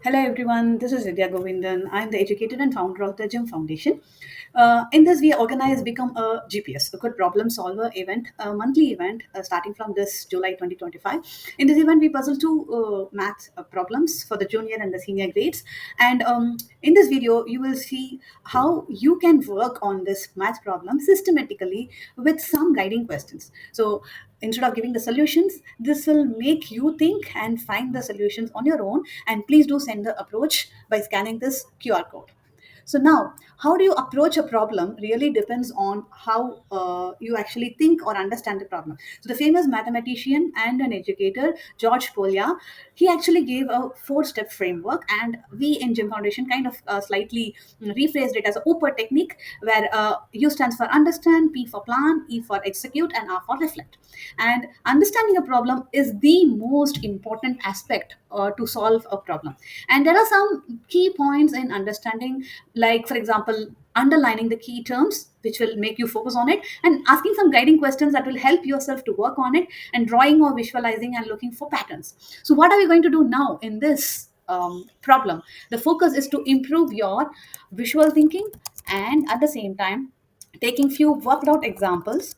Hello everyone, this is Vidya Govindan. I'm the educator and founder of the GEM Foundation. In this, we organize Become a GPS, a good problem solver event, a monthly event starting from this July 2025. In this event, we puzzle two math problems for the junior and the senior grades. And in this video, you will see how you can work on this math problem systematically with some guiding questions. So instead of giving the solutions, this will make you think and find the solutions on your own. And please do send the approach by scanning this QR code. So now, how do you approach a problem really depends on how you actually think or understand the problem. So the famous mathematician and an educator, George Polya, he actually gave a four-step framework, and we in Gym Foundation kind of slightly rephrased it as a OPER technique, where U stands for understand, P for plan, E for execute, and R for reflect. And understanding a problem is the most important aspect to solve a problem. And there are some key points in understanding, like for example, underlining the key terms which will make you focus on it, and asking some guiding questions that will help yourself to work on it, and drawing or visualizing and looking for patterns. So what are we going to do now in this problem? The focus is to improve your visual thinking, and at the same time taking few worked out examples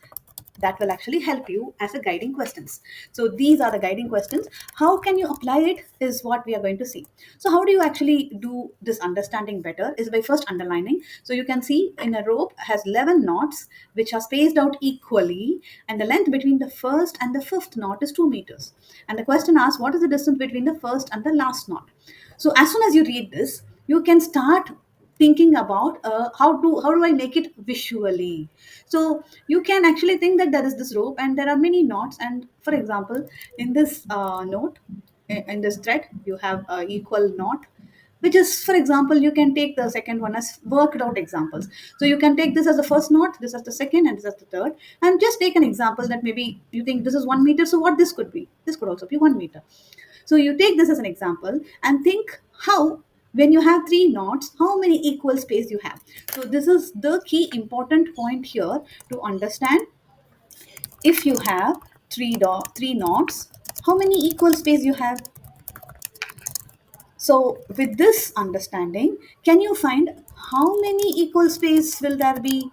that will actually help you as a guiding questions. So these are the guiding questions. How can you apply it is what we are going to see. So how do you actually do this understanding better is by first underlining. So you can see in a rope has 11 knots which are spaced out equally, and the length between the first and the fifth knot is 2 meters. And the question asks, what is the distance between the first and the last knot? So as soon as you read this, you can start thinking about how do I make it visually. So you can actually think that there is this rope and there are many knots, and for example, in this knot, in this thread, you have a equal knot, which is, for example, you can take the second one as worked out examples. So you can take this as the first knot, this as the second, and this as the third, and just take an example that maybe you think this is 1 meter, so what this could be, this could also be 1 meter. So you take this as an example and think how, when you have three knots, how many equal space you have. So this is the key important point here to understand. If you have three knots, how many equal space you have? So with this understanding, can you find how many equal space will there be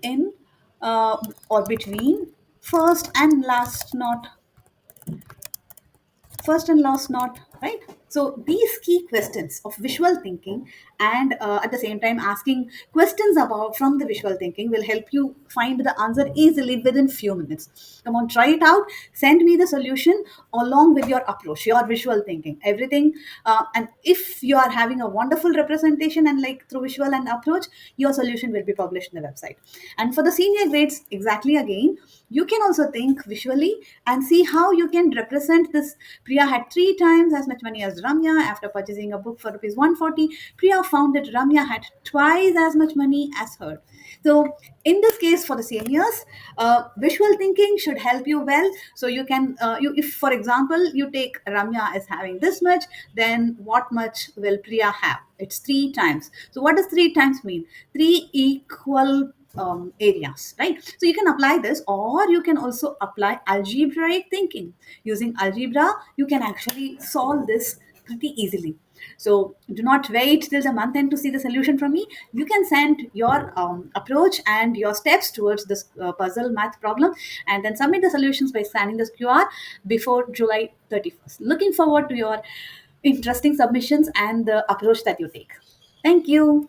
in or between first and last knot? First and last knot, right? So these key questions of visual thinking, and at the same time asking questions about from the visual thinking, will help you find the answer easily within few minutes. Come on, try it out. Send me the solution along with your approach, your visual thinking, everything. And if you are having a wonderful representation and like through visual and approach, your solution will be published in the website. And for the senior grades, exactly again, you can also think visually and see how you can represent this. Priya had three times as much money as Ramya after purchasing a book for rupees 140. Priya found that Ramya had twice as much money as her. So in this case, for the seniors, visual thinking should help you well. So you can, if for example you take Ramya as having this much, then what much will Priya have? It's three times. So what does three times mean? Three equal areas, right? So you can apply this, or you can also apply algebraic thinking. Using algebra, you can actually solve this pretty easily. So do not wait till the month end to see the solution from me. You can send your approach and your steps towards this puzzle math problem, and then submit the solutions by scanning this QR before July 31st. Looking forward to your interesting submissions and the approach that you take. Thank you.